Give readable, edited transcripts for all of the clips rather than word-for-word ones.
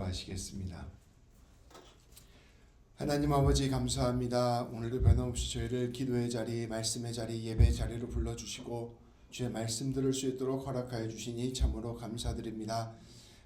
기도하시겠습니다. 하나님 아버지 감사합니다. 오늘도 변함없이 저희를 기도의 자리, 말씀의 자리, 예배의 자리로 불러주시고 주의 말씀 들을 수 있도록 허락하여 주시니 참으로 감사드립니다.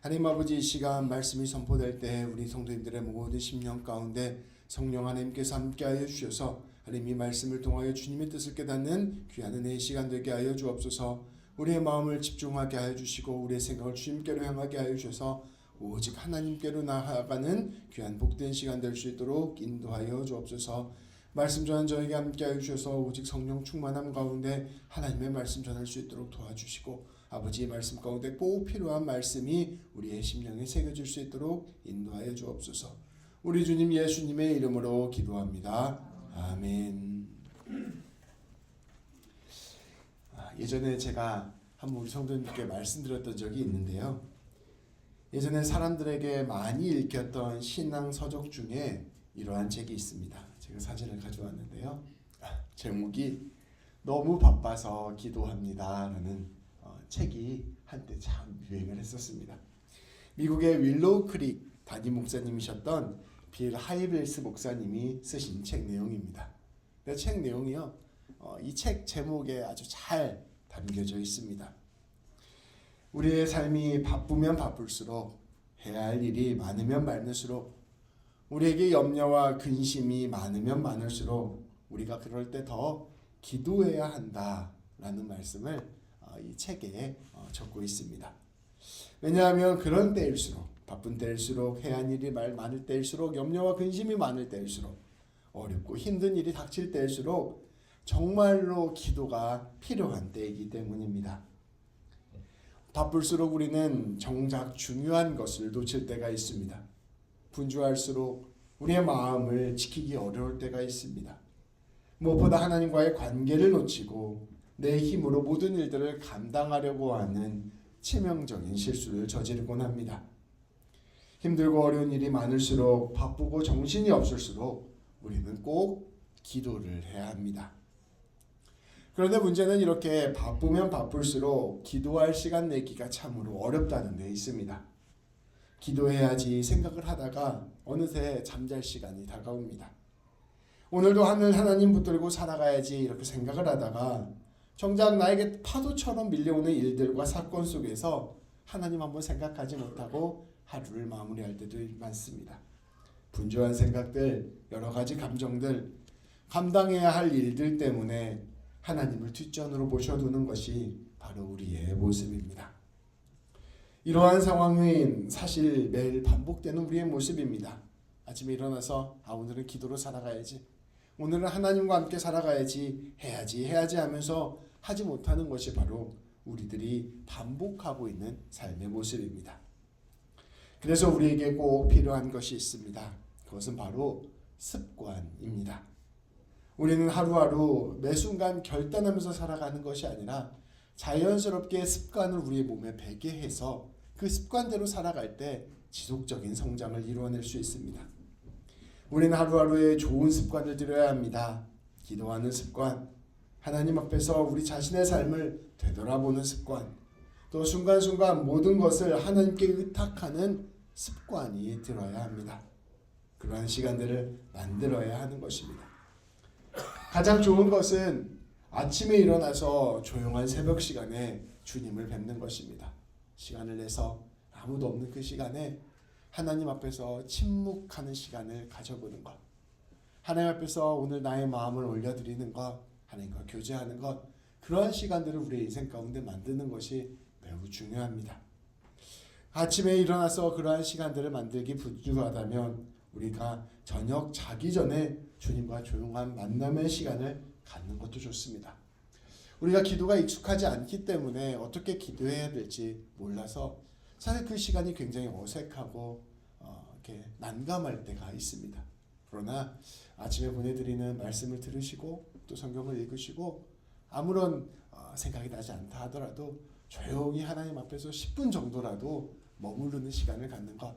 하나님 아버지, 이 시간 말씀이 선포될 때 우리 성도님들의 모든 심령 가운데 성령 하나님께서 함께하여 주셔서 하나님 이 말씀을 통하여 주님의 뜻을 깨닫는 귀한 은혜의 시간 되게 하여 주옵소서. 우리의 마음을 집중하게 하여 주시고 우리의 생각을 주님께로 향하게 하여 주셔서 오직 하나님께로 나아가는 귀한 복된 시간 될 수 있도록 인도하여 주옵소서. 말씀 전한 저에게 함께하여 주셔서 오직 성령 충만함 가운데 하나님의 말씀 전할 수 있도록 도와주시고 아버지의 말씀 가운데 꼭 필요한 말씀이 우리의 심령에 새겨질 수 있도록 인도하여 주옵소서. 우리 주님 예수님의 이름으로 기도합니다. 아멘. 예전에 제가 한번 우리 성도님께 말씀드렸던 적이 있는데요. 예전에 사람들에게 많이 읽혔던 신앙 서적 중에 이러한 책이 있습니다. 제가 사진을 가져왔는데요. 제목이 너무 바빠서 기도합니다 라는 책이 한때 참 유행을 했었습니다. 미국의 윌로우 크릭 담임 목사님이셨던 빌 하이벨스 목사님이 쓰신 책 내용입니다. 책 내용이요, 이 책 제목에 아주 잘 담겨져 있습니다. 우리의 삶이 바쁘면 바쁠수록 해야 할 일이 많으면 많을수록 우리에게 염려와 근심이 많으면 많을수록 우리가 그럴 때 더 기도해야 한다라는 말씀을 이 책에 적고 있습니다. 왜냐하면 그런 때일수록, 바쁜 때일수록, 해야 할 일이 많을 때일수록, 염려와 근심이 많을 때일수록, 어렵고 힘든 일이 닥칠 때일수록 정말로 기도가 필요한 때이기 때문입니다. 바쁠수록 우리는 정작 중요한 것을 놓칠 때가 있습니다. 분주할수록 우리의 마음을 지키기 어려울 때가 있습니다. 무엇보다 하나님과의 관계를 놓치고 내 힘으로 모든 일들을 감당하려고 하는 치명적인 실수를 저지르곤 합니다. 힘들고 어려운 일이 많을수록, 바쁘고 정신이 없을수록 우리는 꼭 기도를 해야 합니다. 그런데 문제는 이렇게 바쁘면 바쁠수록 기도할 시간 내기가 참으로 어렵다는 데 있습니다. 기도해야지 생각을 하다가 어느새 잠잘 시간이 다가옵니다. 오늘도 하나님 붙들고 살아가야지 이렇게 생각을 하다가 정작 나에게 파도처럼 밀려오는 일들과 사건 속에서 하나님 한번 생각하지 못하고 하루를 마무리할 때도 많습니다. 분주한 생각들, 여러 가지 감정들, 감당해야 할 일들 때문에 하나님을 뒷전으로 모셔두는 것이 바로 우리의 모습입니다. 이러한 상황은 사실 매일 반복되는 우리의 모습입니다. 아침에 일어나서 오늘은 기도로 살아가야지, 오늘은 하나님과 함께 살아가야지, 해야지 하면서 하지 못하는 것이 바로 우리들이 반복하고 있는 삶의 모습입니다. 그래서 우리에게 꼭 필요한 것이 있습니다. 그것은 바로 습관입니다. 우리는 하루하루 매 순간 결단하면서 살아가는 것이 아니라 자연스럽게 습관을 우리의 몸에 배게 해서 그 습관대로 살아갈 때 지속적인 성장을 이루어낼 수 있습니다. 우리는 하루하루에 좋은 습관을 들여야 합니다. 기도하는 습관, 하나님 앞에서 우리 자신의 삶을 되돌아보는 습관, 또 순간순간 모든 것을 하나님께 의탁하는 습관이 들어야 합니다. 그러한 시간들을 만들어야 하는 것입니다. 가장 좋은 것은 아침에 일어나서 조용한 새벽 시간에 주님을 뵙는 것입니다. 시간을 내서 아무도 없는 그 시간에 하나님 앞에서 침묵하는 시간을 가져보는 것, 하나님 앞에서 오늘 나의 마음을 올려드리는 것, 하나님과 교제하는 것, 그러한 시간들을 우리의 인생 가운데 만드는 것이 매우 중요합니다. 아침에 일어나서 그러한 시간들을 만들기 부족하다면 우리가 저녁 자기 전에 주님과 조용한 만남의 시간을 갖는 것도 좋습니다. 우리가 기도가 익숙하지 않기 때문에 어떻게 기도해야 될지 몰라서 사실 그 시간이 굉장히 어색하고 이렇게 난감할 때가 있습니다. 그러나 아침에 보내드리는 말씀을 들으시고 또 성경을 읽으시고 아무런 생각이 나지 않다 하더라도 조용히 하나님 앞에서 10분 정도라도 머무르는 시간을 갖는 것,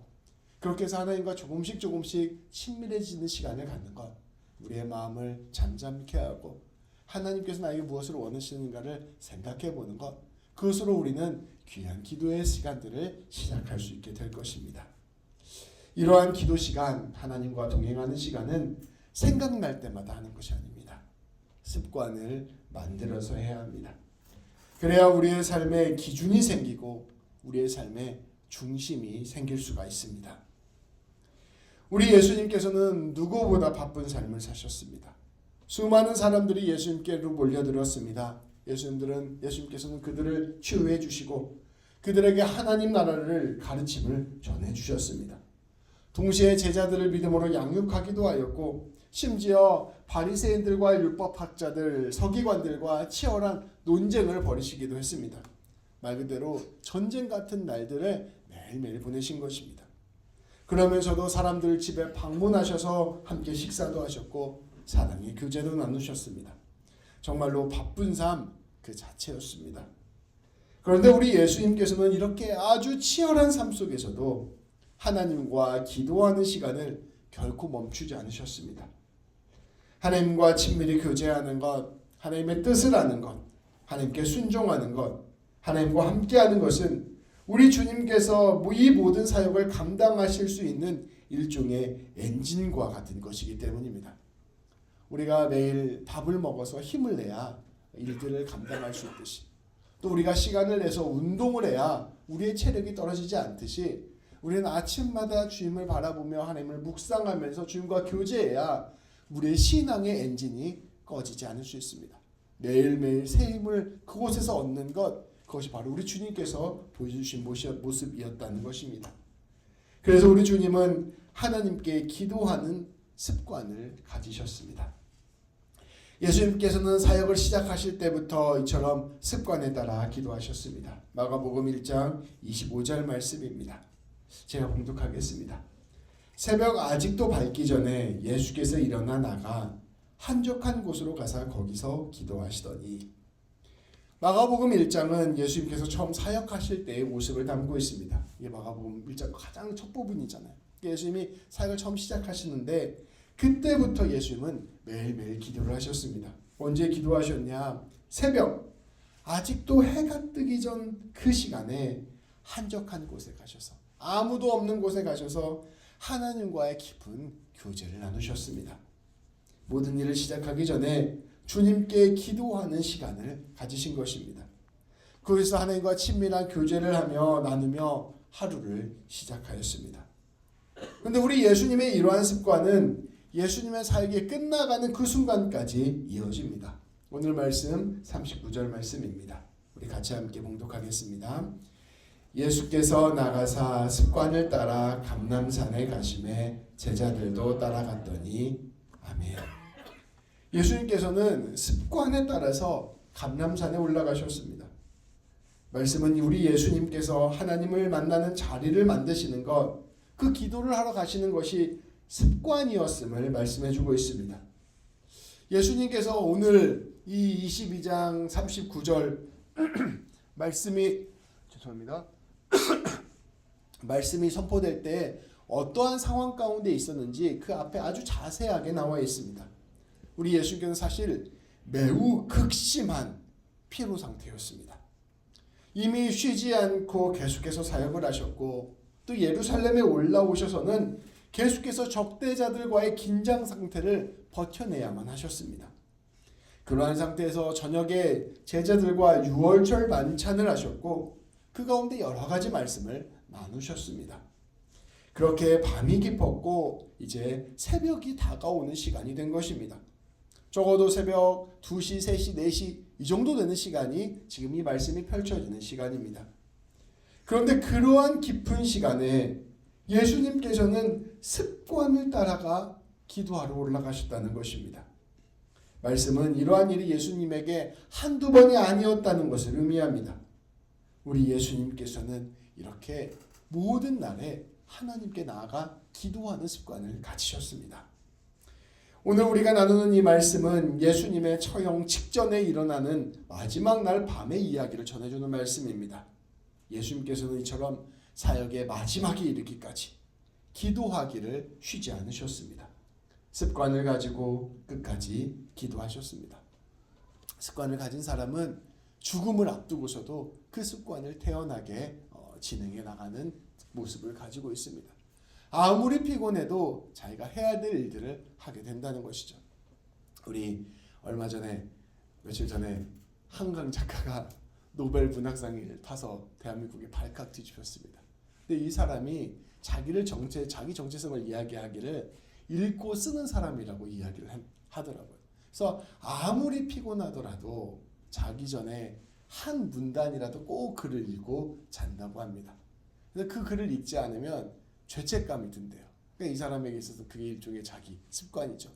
그렇게 해서 하나님과 조금씩 친밀해지는 시간을 갖는 것, 우리의 마음을 잠잠케 하고 하나님께서 나에게 무엇을 원하시는가를 생각해 보는 것, 그것으로 우리는 귀한 기도의 시간들을 시작할 수 있게 될 것입니다. 이러한 기도 시간, 하나님과 동행하는 시간은 생각날 때마다 하는 것이 아닙니다. 습관을 만들어서 해야 합니다. 그래야 우리의 삶에 기준이 생기고 우리의 삶에 중심이 생길 수가 있습니다. 우리 예수님께서는 누구보다 바쁜 삶을 사셨습니다. 수많은 사람들이 예수님께로 몰려들었습니다. 예수님께서는 그들을 치유해 주시고 그들에게 하나님 나라를 가르침을 전해 주셨습니다. 동시에 제자들을 믿음으로 양육하기도 하였고 심지어 바리새인들과 율법학자들, 서기관들과 치열한 논쟁을 벌이시기도 했습니다. 말 그대로 전쟁 같은 날들을 매일매일 보내신 것입니다. 그러면서도 사람들 집에 방문하셔서 함께 식사도 하셨고 사랑의 교제도 나누셨습니다. 정말로 바쁜 삶 그 자체였습니다. 그런데 우리 예수님께서는 이렇게 아주 치열한 삶 속에서도 하나님과 기도하는 시간을 결코 멈추지 않으셨습니다. 하나님과 친밀히 교제하는 것, 하나님의 뜻을 아는 것, 하나님께 순종하는 것, 하나님과 함께하는 것은 우리 주님께서 이 모든 사역을 감당하실 수 있는 일종의 엔진과 같은 것이기 때문입니다. 우리가 매일 밥을 먹어서 힘을 내야 일들을 감당할 수 있듯이 또 우리가 시간을 내서 운동을 해야 우리의 체력이 떨어지지 않듯이 우리는 아침마다 주님을 바라보며 하나님을 묵상하면서 주님과 교제해야 우리의 신앙의 엔진이 꺼지지 않을 수 있습니다. 매일매일 새 힘을 그곳에서 얻는 것, 그것이 바로 우리 주님께서 보여주신 모습이었다는 것입니다. 그래서 우리 주님은 하나님께 기도하는 습관을 가지셨습니다. 예수님께서는 사역을 시작하실 때부터 이처럼 습관에 따라 기도하셨습니다. 마가복음 1장 25절 말씀입니다. 제가 봉독하겠습니다. 새벽 아직도 밝기 전에 예수께서 일어나 나가 한적한 곳으로 가서 거기서 기도하시더니. 마가복음 1장은 예수님께서 처음 사역하실 때의 모습을 담고 있습니다. 이게 마가복음 1장 가장 첫 부분이잖아요. 예수님이 사역을 처음 시작하시는데 그때부터 예수님은 매일매일 기도를 하셨습니다. 언제 기도하셨냐? 새벽 아직도 해가 뜨기 전 그 시간에 한적한 곳에 가셔서 아무도 없는 곳에 가셔서 하나님과의 깊은 교제를 나누셨습니다. 모든 일을 시작하기 전에 주님께 기도하는 시간을 가지신 것입니다. 거기서 하나님과 친밀한 교제를 하며 나누며 하루를 시작하였습니다. 그런데 우리 예수님의 이러한 습관은 예수님의 사역이 끝나가는 그 순간까지 이어집니다. 오늘 말씀 39절 말씀입니다. 우리 같이 함께 봉독하겠습니다. 예수께서 나가사 습관을 따라 감람산에 가심에 제자들도 따라갔더니. 아멘. 예수님께서는 습관에 따라서 감람산에 올라가셨습니다. 말씀은 우리 예수님께서 하나님을 만나는 자리를 만드시는 것, 그 기도를 하러 가시는 것이 습관이었음을 말씀해주고 있습니다. 예수님께서 오늘 이 22장 39절 말씀이 선포될 때 어떠한 상황 가운데 있었는지 그 앞에 아주 자세하게 나와 있습니다. 우리 예수님께서는 사실 매우 극심한 피로 상태였습니다. 이미 쉬지 않고 계속해서 사역을 하셨고 또 예루살렘에 올라오셔서는 계속해서 적대자들과의 긴장 상태를 버텨내야만 하셨습니다. 그러한 상태에서 저녁에 제자들과 유월절 만찬을 하셨고 그 가운데 여러 가지 말씀을 나누셨습니다. 그렇게 밤이 깊었고 이제 새벽이 다가오는 시간이 된 것입니다. 적어도 새벽 2시, 3시, 4시 이 정도 되는 시간이 지금 이 말씀이 펼쳐지는 시간입니다. 그런데 그러한 깊은 시간에 예수님께서는 습관을 따라가 기도하러 올라가셨다는 것입니다. 말씀은 이러한 일이 예수님에게 한두 번이 아니었다는 것을 의미합니다. 우리 예수님께서는 이렇게 모든 날에 하나님께 나아가 기도하는 습관을 가지셨습니다. 오늘 우리가 나누는 이 말씀은 예수님의 처형 직전에 일어나는 마지막 날 밤의 이야기를 전해주는 말씀입니다. 예수님께서는 이처럼 사역의 마지막에 이르기까지 기도하기를 쉬지 않으셨습니다. 습관을 가지고 끝까지 기도하셨습니다. 습관을 가진 사람은 죽음을 앞두고서도 그 습관을 태연하게 진행해 나가는 모습을 가지고 있습니다. 아무리 피곤해도 자기가 해야 될 일들을 하게 된다는 것이죠. 우리 며칠 전에 한강 작가가 노벨 문학상을 타서 대한민국에 발칵 뒤집혔습니다. 근데 이 사람이 자기 정체성을 이야기하기를 읽고 쓰는 사람이라고 이야기를 하더라고요. 그래서 아무리 피곤하더라도 자기 전에 한 문단이라도 꼭 글을 읽고 잔다고 합니다. 근데 그 글을 읽지 않으면 죄책감이 든대요. 그러니까 이 사람에게 있어서 그게 일종의 자기 습관이죠.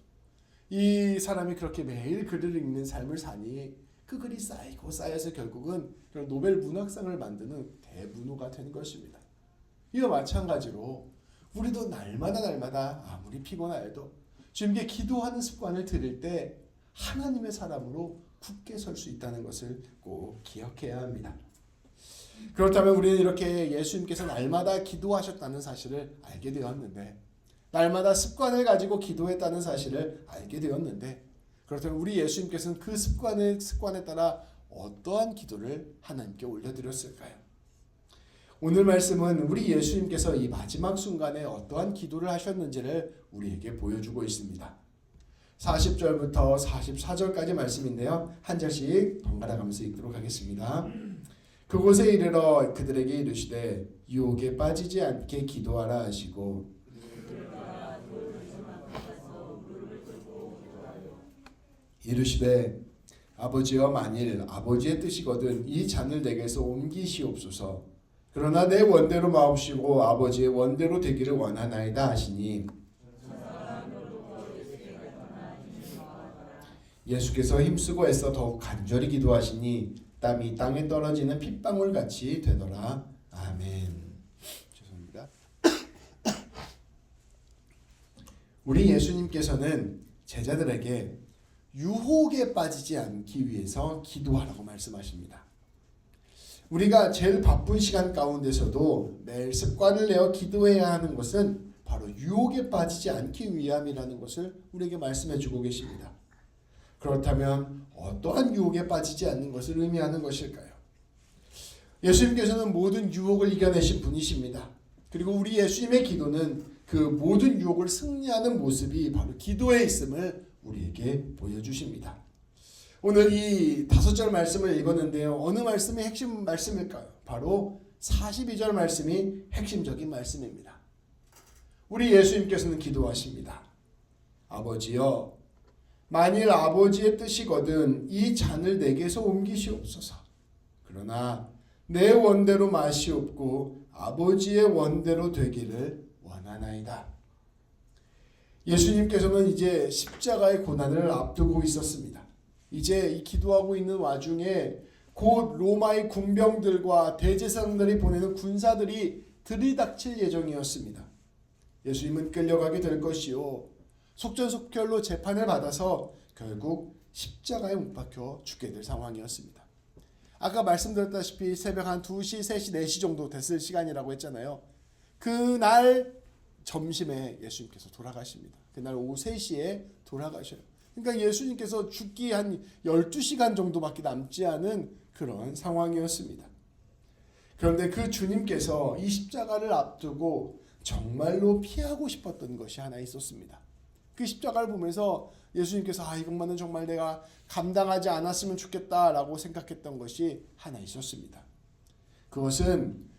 이 사람이 그렇게 매일 글을 읽는 삶을 사니 그 글이 쌓이고 쌓여서 결국은 노벨 문학상을 만드는 대문호가 된 것입니다. 이와 마찬가지로 우리도 날마다 아무리 피곤하여도 주님께 기도하는 습관을 들일 때 하나님의 사람으로 굳게 설 수 있다는 것을 꼭 기억해야 합니다. 그렇다면 우리는 이렇게 예수님께서 날마다 기도하셨다는 사실을 알게 되었는데, 날마다 습관을 가지고 기도했다는 사실을 알게 되었는데, 그렇다면 우리 예수님께서는 그 습관에 따라 어떠한 기도를 하나님께 올려드렸을까요? 오늘 말씀은 우리 예수님께서 이 마지막 순간에 어떠한 기도를 하셨는지를 우리에게 보여주고 있습니다. 40절부터 44절까지 말씀인데요. 한 절씩 번갈아 가면서 읽도록 하겠습니다. 그곳에 이르러 그들에게 이르시되 유혹에 빠지지 않게 기도하라 하시고 이르시되 아버지여 만일 아버지의 뜻이거든 이 잔을 내게서 옮기시옵소서. 그러나 내 원대로 마옵시고 아버지의 원대로 되기를 원하나이다 하시니 예수께서 힘쓰고 애써 더욱 간절히 기도하시니 땀이 땅에 떨어지는 핏방울같이 되더라. 아멘. 죄송합니다. 우리 예수님께서는 제자들에게 유혹에 빠지지 않기 위해서 기도하라고 말씀하십니다. 우리가 제일 바쁜 시간 가운데서도 매일 습관을 내어 기도해야 하는 것은 바로 유혹에 빠지지 않기 위함이라는 것을 우리에게 말씀해 주고 계십니다. 그렇다면 어떠한 유혹에 빠지지 않는 것을 의미하는 것일까요? 예수님께서는 모든 유혹을 이겨내신 분이십니다. 그리고 우리 예수님의 기도는 그 모든 유혹을 승리하는 모습이 바로 기도에 있음을 우리에게 보여주십니다. 오늘 이 5절 말씀을 읽었는데요. 어느 말씀이 핵심 말씀일까요? 바로 42절 말씀이 핵심적인 말씀입니다. 우리 예수님께서는 기도하십니다. 아버지여 만일 아버지의 뜻이거든 이 잔을 내게서 옮기시옵소서. 그러나 내 원대로 마시옵고 아버지의 원대로 되기를 원하나이다. 예수님께서는 이제 십자가의 고난을 앞두고 있었습니다. 이제 이 기도하고 있는 와중에 곧 로마의 군병들과 대제사장들이 보내는 군사들이 들이닥칠 예정이었습니다. 예수님은 끌려가게 될 것이요 속전속결로 재판을 받아서 결국 십자가에 못 박혀 죽게 될 상황이었습니다. 아까 말씀드렸다시피 새벽 한 2시, 3시, 4시 정도 됐을 시간이라고 했잖아요. 그날 점심에 예수님께서 돌아가십니다. 그날 오후 3시에 돌아가셔요. 그러니까 예수님께서 죽기 한 12시간 정도밖에 남지 않은 그런 상황이었습니다. 그런데 그 주님께서 이 십자가를 앞두고 정말로 피하고 싶었던 것이 하나 있었습니다. 그 십자가를 보면서 예수님께서 이것만은 정말 내가 감당하지 않았으면 좋겠다라고 생각했던 것이 하나 있었습니다. 그것은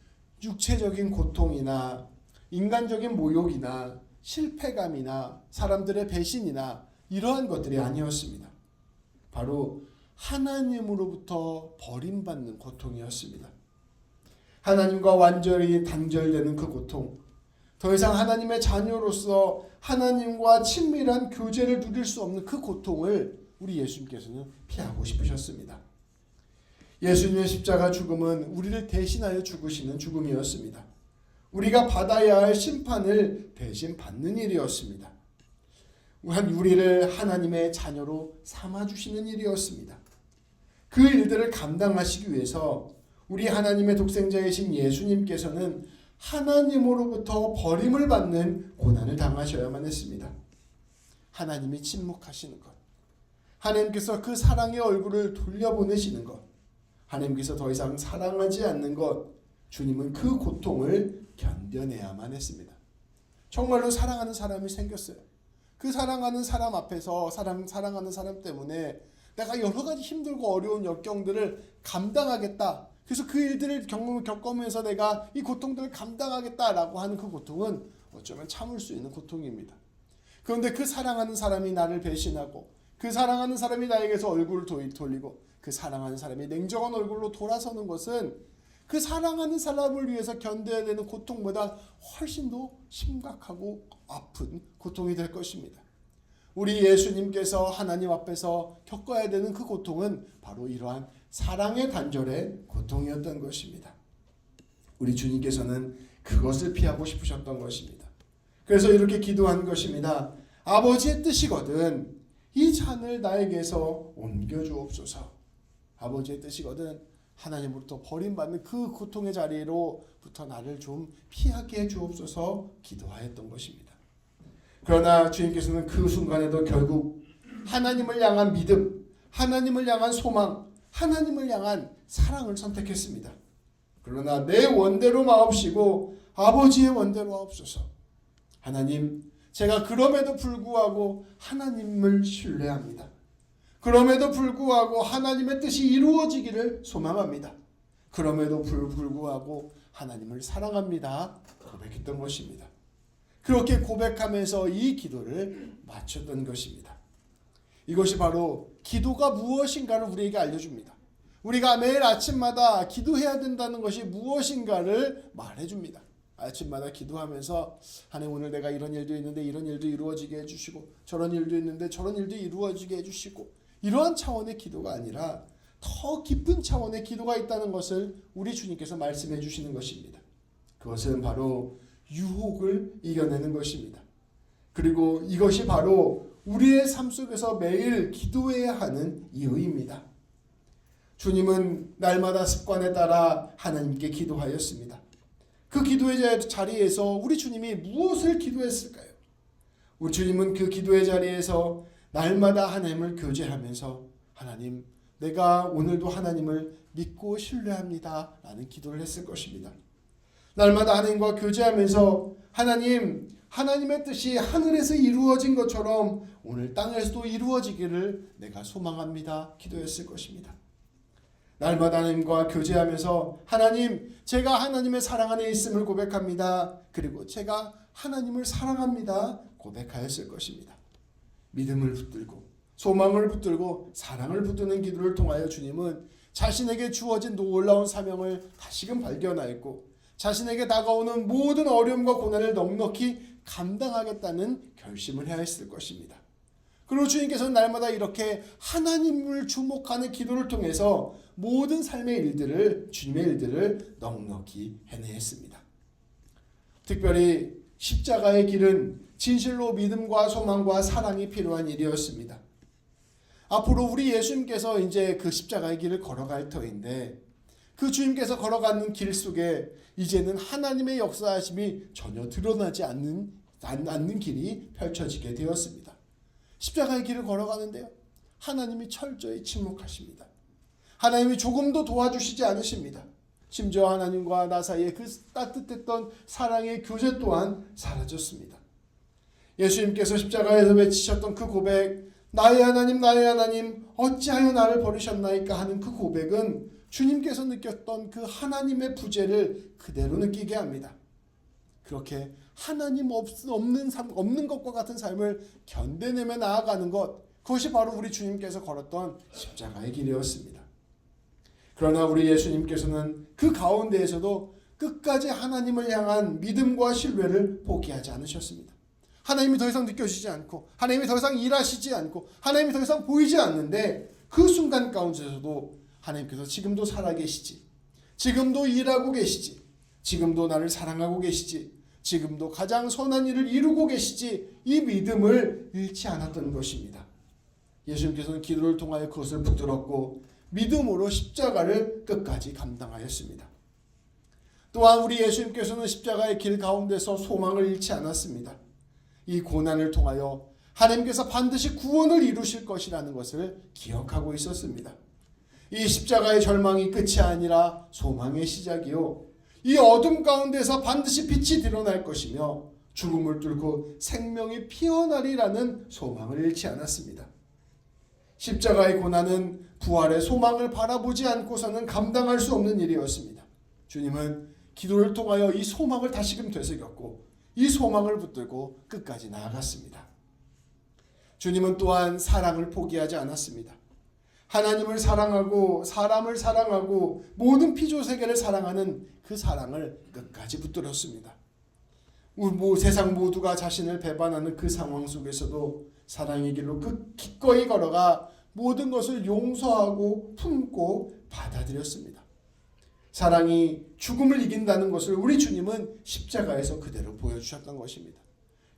육체적인 고통이나 인간적인 모욕이나 실패감이나 사람들의 배신이나 이러한 것들이 아니었습니다. 바로 하나님으로부터 버림받는 고통이었습니다. 하나님과 완전히 단절되는 그 고통, 더 이상 하나님의 자녀로서 하나님과 친밀한 교제를 누릴 수 없는 그 고통을 우리 예수님께서는 피하고 싶으셨습니다. 예수님의 십자가 죽음은 우리를 대신하여 죽으시는 죽음이었습니다. 우리가 받아야 할 심판을 대신 받는 일이었습니다. 우리를 하나님의 자녀로 삼아주시는 일이었습니다. 그 일들을 감당하시기 위해서 우리 하나님의 독생자이신 예수님께서는 하나님으로부터 버림을 받는 고난을 당하셔야만 했습니다. 하나님이 침묵하시는 것, 하나님께서 그 사랑의 얼굴을 돌려보내시는 것, 하나님께서 더 이상 사랑하지 않는 것, 주님은 그 고통을 견뎌내야만 했습니다. 정말로 사랑하는 사람이 생겼어요. 그 사랑하는 사람 앞에서 사랑하는 사람 때문에 내가 여러 가지 힘들고 어려운 역경들을 감당하겠다. 그래서 그 일들을 겪으면서 내가 이 고통들을 감당하겠다라고 하는 그 고통은 어쩌면 참을 수 있는 고통입니다. 그런데 그 사랑하는 사람이 나를 배신하고 그 사랑하는 사람이 나에게서 얼굴을 돌리고 그 사랑하는 사람이 냉정한 얼굴로 돌아서는 것은 그 사랑하는 사람을 위해서 견뎌야 되는 고통보다 훨씬 더 심각하고 아픈 고통이 될 것입니다. 우리 예수님께서 하나님 앞에서 겪어야 되는 그 고통은 바로 이러한 사랑의 단절의 고통이었던 것입니다. 우리 주님께서는 그것을 피하고 싶으셨던 것입니다. 그래서 이렇게 기도한 것입니다. 아버지의 뜻이거든 이 잔을 나에게서 옮겨주옵소서. 아버지의 뜻이거든 하나님으로부터 버림받는 그 고통의 자리로부터 나를 좀 피하게 해주옵소서 기도하였던 것입니다. 그러나 주님께서는 그 순간에도 결국 하나님을 향한 믿음, 하나님을 향한 소망, 하나님을 향한 사랑을 선택했습니다. 그러나 내 원대로 마옵시고 아버지의 원대로 하옵소서. 하나님, 제가 그럼에도 불구하고 하나님을 신뢰합니다. 그럼에도 불구하고 하나님의 뜻이 이루어지기를 소망합니다. 그럼에도 불구하고 하나님을 사랑합니다. 고백했던 것입니다. 그렇게 고백하면서 이 기도를 마쳤던 것입니다. 이것이 바로 기도가 무엇인가를 우리에게 알려줍니다. 우리가 매일 아침마다 기도해야 된다는 것이 무엇인가를 말해줍니다. 아침마다 기도하면서 하나님 오늘 내가 이런 일도 있는데 이런 일도 이루어지게 해주시고 저런 일도 있는데 저런 일도 이루어지게 해주시고 이러한 차원의 기도가 아니라 더 깊은 차원의 기도가 있다는 것을 우리 주님께서 말씀해 주시는 것입니다. 그것은 바로 유혹을 이겨내는 것입니다. 그리고 이것이 바로 우리의 삶 속에서 매일 기도해야 하는 이유입니다. 주님은 날마다 습관에 따라 하나님께 기도하였습니다. 그 기도의 자리에서 우리 주님이 무엇을 기도했을까요? 우리 주님은 그 기도의 자리에서 날마다 하나님을 교제하면서 하나님, 내가 오늘도 하나님을 믿고 신뢰합니다 라는 기도를 했을 것입니다. 날마다 하나님과 교제하면서 하나님, 하나님의 뜻이 하늘에서 이루어진 것처럼 오늘 땅에서도 이루어지기를 내가 소망합니다 기도했을 것입니다. 날마다 하나님과 교제하면서 하나님, 제가 하나님의 사랑 안에 있음을 고백합니다. 그리고 제가 하나님을 사랑합니다 고백하였을 것입니다. 믿음을 붙들고 소망을 붙들고 사랑을 붙드는 기도를 통하여 주님은 자신에게 주어진 놀라운 사명을 다시금 발견하였고 자신에게 다가오는 모든 어려움과 고난을 넉넉히 감당하겠다는 결심을 해야 했을 것입니다. 그리고 주님께서는 날마다 이렇게 하나님을 주목하는 기도를 통해서 모든 삶의 일들을, 주님의 일들을 넉넉히 해내했습니다. 특별히 십자가의 길은 진실로 믿음과 소망과 사랑이 필요한 일이었습니다. 앞으로 우리 예수님께서 이제 그 십자가의 길을 걸어갈 터인데 그 주님께서 걸어가는 길 속에 이제는 하나님의 역사하심이 전혀 드러나지 않는 길이 펼쳐지게 되었습니다. 십자가의 길을 걸어가는데요. 하나님이 철저히 침묵하십니다. 하나님이 조금도 도와주시지 않으십니다. 심지어 하나님과 나 사이에 그 따뜻했던 사랑의 교제 또한 사라졌습니다. 예수님께서 십자가에서 외치셨던 그 고백, 나의 하나님 어찌하여 나를 버리셨나이까 하는 그 고백은 주님께서 느꼈던 그 하나님의 부재를 그대로 느끼게 합니다. 그렇게 하나님 없는 것과 같은 삶을 견뎌내며 나아가는 것, 그것이 바로 우리 주님께서 걸었던 십자가의 길이었습니다. 그러나 우리 예수님께서는 그 가운데에서도 끝까지 하나님을 향한 믿음과 신뢰를 포기하지 않으셨습니다. 하나님이 더 이상 느껴지지 않고 하나님이 더 이상 일하시지 않고 하나님이 더 이상 보이지 않는데 그 순간 가운데서도 하나님께서 지금도 살아계시지, 지금도 일하고 계시지, 지금도 나를 사랑하고 계시지, 지금도 가장 선한 일을 이루고 계시지, 이 믿음을 잃지 않았던 것입니다. 예수님께서는 기도를 통하여 그것을 붙들었고 믿음으로 십자가를 끝까지 감당하였습니다. 또한 우리 예수님께서는 십자가의 길 가운데서 소망을 잃지 않았습니다. 이 고난을 통하여 하나님께서 반드시 구원을 이루실 것이라는 것을 기억하고 있었습니다. 이 십자가의 절망이 끝이 아니라 소망의 시작이요, 이 어둠 가운데서 반드시 빛이 드러날 것이며 죽음을 뚫고 생명이 피어나리라는 소망을 잃지 않았습니다. 십자가의 고난은 부활의 소망을 바라보지 않고서는 감당할 수 없는 일이었습니다. 주님은 기도를 통하여 이 소망을 다시금 되새겼고 이 소망을 붙들고 끝까지 나아갔습니다. 주님은 또한 사랑을 포기하지 않았습니다. 하나님을 사랑하고 사람을 사랑하고 모든 피조세계를 사랑하는 그 사랑을 끝까지 붙들었습니다. 세상 모두가 자신을 배반하는 그 상황 속에서도 사랑의 길로 기꺼이 걸어가 모든 것을 용서하고 품고 받아들였습니다. 사랑이 죽음을 이긴다는 것을 우리 주님은 십자가에서 그대로 보여주셨던 것입니다.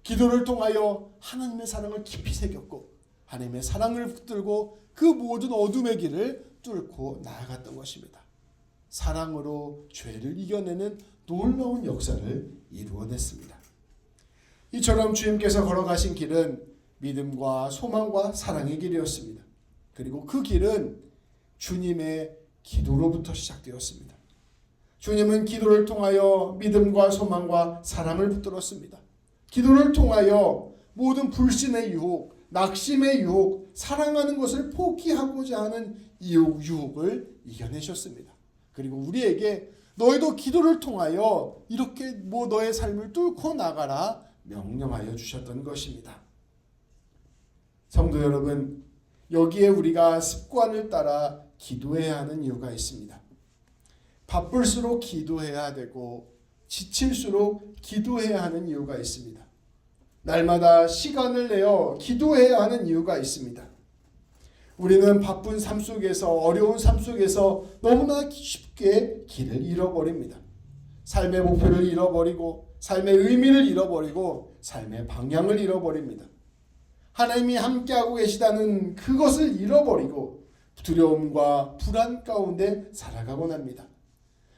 기도를 통하여 하나님의 사랑을 깊이 새겼고 하나님의 사랑을 붙들고 그 모든 어둠의 길을 뚫고 나아갔던 것입니다. 사랑으로 죄를 이겨내는 놀라운 역사를 이루어냈습니다. 이처럼 주님께서 걸어가신 길은 믿음과 소망과 사랑의 길이었습니다. 그리고 그 길은 주님의 기도로부터 시작되었습니다. 주님은 기도를 통하여 믿음과 소망과 사랑을 붙들었습니다. 기도를 통하여 모든 불신의 유혹, 낙심의 유혹, 사랑하는 것을 포기하고자 하는 유혹을 이겨내셨습니다. 그리고 우리에게 너희도 기도를 통하여 이렇게 너의 삶을 뚫고 나가라 명령하여 주셨던 것입니다. 성도 여러분, 여기에 우리가 습관을 따라 기도해야 하는 이유가 있습니다. 바쁠수록 기도해야 되고 지칠수록 기도해야 하는 이유가 있습니다. 날마다 시간을 내어 기도해야 하는 이유가 있습니다. 우리는 바쁜 삶 속에서 어려운 삶 속에서 너무나 쉽게 길을 잃어버립니다. 삶의 목표를 잃어버리고 삶의 의미를 잃어버리고 삶의 방향을 잃어버립니다. 하나님이 함께하고 계시다는 그것을 잃어버리고 두려움과 불안 가운데 살아가곤 합니다.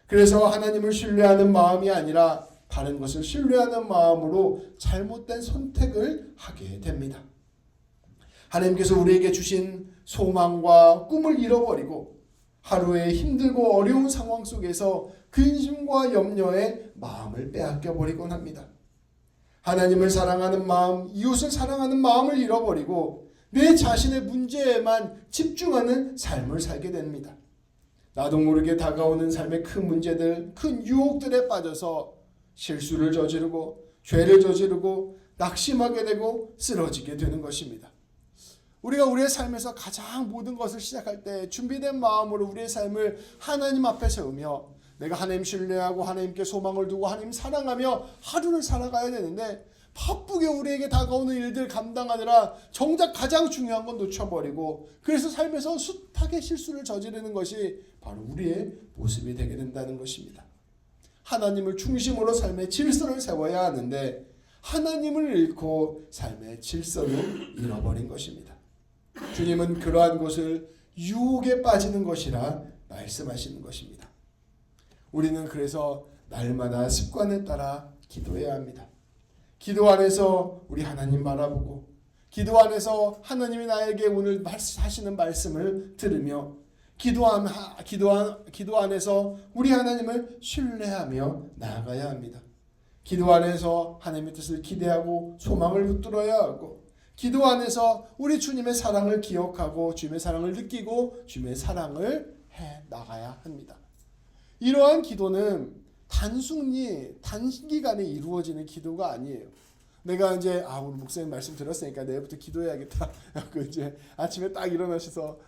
그래서 하나님을 신뢰하는 마음이 아니라 다른 것을 신뢰하는 마음으로 잘못된 선택을 하게 됩니다. 하나님께서 우리에게 주신 소망과 꿈을 잃어버리고 하루의 힘들고 어려운 상황 속에서 근심과 염려에 마음을 빼앗겨 버리곤 합니다. 하나님을 사랑하는 마음, 이웃을 사랑하는 마음을 잃어버리고 내 자신의 문제에만 집중하는 삶을 살게 됩니다. 나도 모르게 다가오는 삶의 큰 문제들, 큰 유혹들에 빠져서 실수를 저지르고 죄를 저지르고 낙심하게 되고 쓰러지게 되는 것입니다. 우리가 우리의 삶에서 가장 모든 것을 시작할 때 준비된 마음으로 우리의 삶을 하나님 앞에 세우며 내가 하나님 신뢰하고 하나님께 소망을 두고 하나님 사랑하며 하루를 살아가야 되는데 바쁘게 우리에게 다가오는 일들 감당하느라 정작 가장 중요한 건 놓쳐버리고 그래서 삶에서 숱하게 실수를 저지르는 것이 바로 우리의 모습이 되게 된다는 것입니다. 하나님을 중심으로 삶의 질서를 세워야 하는데 하나님을 잃고 삶의 질서를 잃어버린 것입니다. 주님은 그러한 것을 유혹에 빠지는 것이라 말씀하시는 것입니다. 우리는 그래서 날마다 습관에 따라 기도해야 합니다. 기도 안에서 우리 하나님 바라보고 기도 안에서 하나님이 나에게 오늘 하시는 말씀을 들으며 기도 안에서 우리 하나님을 신뢰하며 나아가야 합니다. 기도 안에서 하나님의 뜻을 기대하고 소망을 붙들어야 하고 기도 안에서 우리 주님의 사랑을 기억하고 주님의 사랑을 느끼고 주님의 사랑을 해 나가야 합니다. 이러한 기도는 단기간에 이루어지는 기도가 아니에요. 내가 이제 오늘 목사님 말씀 들었으니까 내일부터 기도해야겠다. 그 이제 아침에 딱 일어나셔서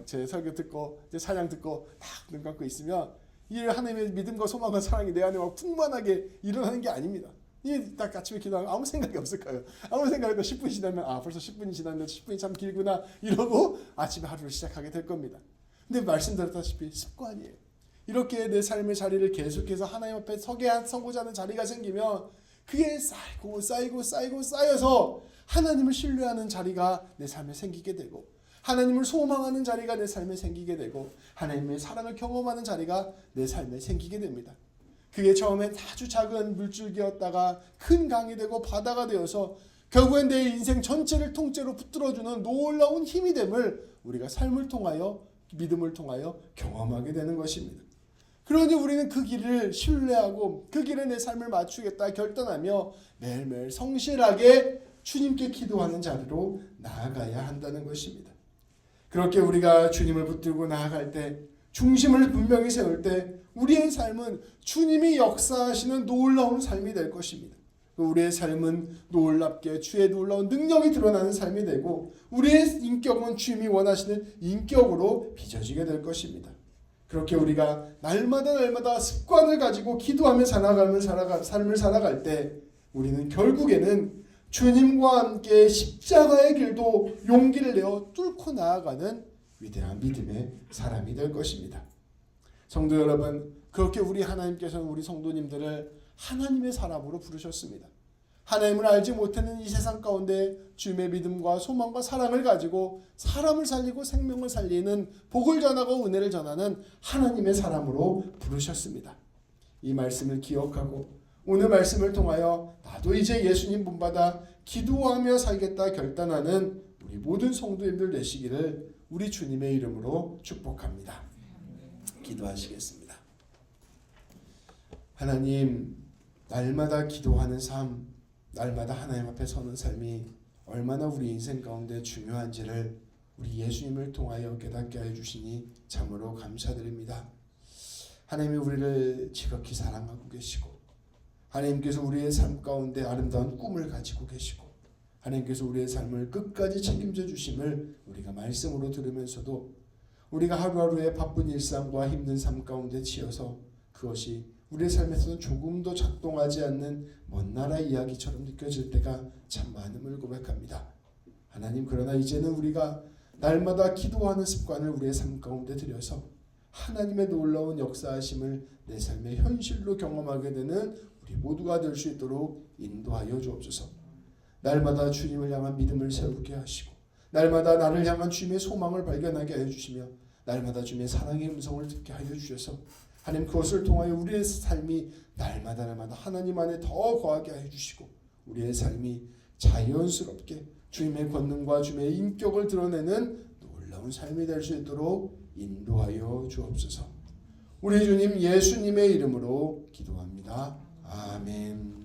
제 설교 듣고 이제 찬양 듣고 딱 눈 감고 있으면 이 하나님의 믿음과 소망과 사랑이 내 안에 막 풍만하게 일어나는 게 아닙니다. 이 딱 아침에 기도하면 아무 생각이 없을 거예요. 아무 생각이 없다 10분 지나면 벌써 10분이 지났는데 10분이 참 길구나 이러고 아침에 하루를 시작하게 될 겁니다. 근데 말씀드렸다시피 습관이에요. 이렇게 내 삶의 자리를 계속해서 하나님 앞에 서고자 하는 자리가 생기면 그게 쌓여서 하나님을 신뢰하는 자리가 내 삶에 생기게 되고 하나님을 소망하는 자리가 내 삶에 생기게 되고 하나님의 사랑을 경험하는 자리가 내 삶에 생기게 됩니다. 그게 처음엔 아주 작은 물줄기였다가 큰 강이 되고 바다가 되어서 결국엔 내 인생 전체를 통째로 붙들어주는 놀라운 힘이 됨을 우리가 삶을 통하여 믿음을 통하여 경험하게 되는 것입니다. 그러니 우리는 그 길을 신뢰하고 그 길에 내 삶을 맞추겠다 결단하며 매일매일 성실하게 주님께 기도하는 자리로 나아가야 한다는 것입니다. 그렇게 우리가 주님을 붙들고 나아갈 때, 중심을 분명히 세울 때 우리의 삶은 주님이 역사하시는 놀라운 삶이 될 것입니다. 우리의 삶은 놀랍게 주의 놀라운 능력이 드러나는 삶이 되고 우리의 인격은 주님이 원하시는 인격으로 빚어지게 될 것입니다. 그렇게 우리가 날마다 습관을 가지고 기도하며 삶을 살아갈 때 우리는 결국에는 주님과 함께 십자가의 길도 용기를 내어 뚫고 나아가는 위대한 믿음의 사람이 될 것입니다. 성도 여러분, 그렇게 우리 하나님께서는 우리 성도님들을 하나님의 사람으로 부르셨습니다. 하나님을 알지 못하는 이 세상 가운데 주님의 믿음과 소망과 사랑을 가지고 사람을 살리고 생명을 살리는 복을 전하고 은혜를 전하는 하나님의 사람으로 부르셨습니다. 이 말씀을 기억하고 오늘 말씀을 통하여 나도 이제 예수님 본받아 기도하며 살겠다 결단하는 우리 모든 성도님들 되시기를 우리 주님의 이름으로 축복합니다. 기도하시겠습니다. 하나님, 날마다 기도하는 삶, 날마다 하나님 앞에 서는 삶이 얼마나 우리 인생 가운데 중요한지를 우리 예수님을 통하여 깨닫게 해주시니 참으로 감사드립니다. 하나님이 우리를 지극히 사랑하고 계시고 하나님께서 우리의 삶 가운데 아름다운 꿈을 가지고 계시고 하나님께서 우리의 삶을 끝까지 책임져 주심을 우리가 말씀으로 들으면서도 우리가 하루하루의 바쁜 일상과 힘든 삶 가운데 치여서 그것이 우리의 삶에서는 조금도 작동하지 않는 먼 나라 이야기처럼 느껴질 때가 참 많음을 고백합니다. 하나님, 그러나 이제는 우리가 날마다 기도하는 습관을 우리의 삶 가운데 들여서 하나님의 놀라운 역사하심을 내 삶의 현실로 경험하게 되는 우리 모두가 될 수 있도록 인도하여 주옵소서. 날마다 주님을 향한 믿음을 세우게 하시고 날마다 나를 향한 주님의 소망을 발견하게 해주시며 날마다 주님의 사랑의 음성을 듣게 하여 주셔서 하나님, 그것을 통하여 우리의 삶이 날마다 하나님 안에 더 거하게 해주시고 우리의 삶이 자연스럽게 주님의 권능과 주님의 인격을 드러내는 놀라운 삶이 될 수 있도록 인도하여 주옵소서. 우리 주님 예수님의 이름으로 기도합니다. 아멘.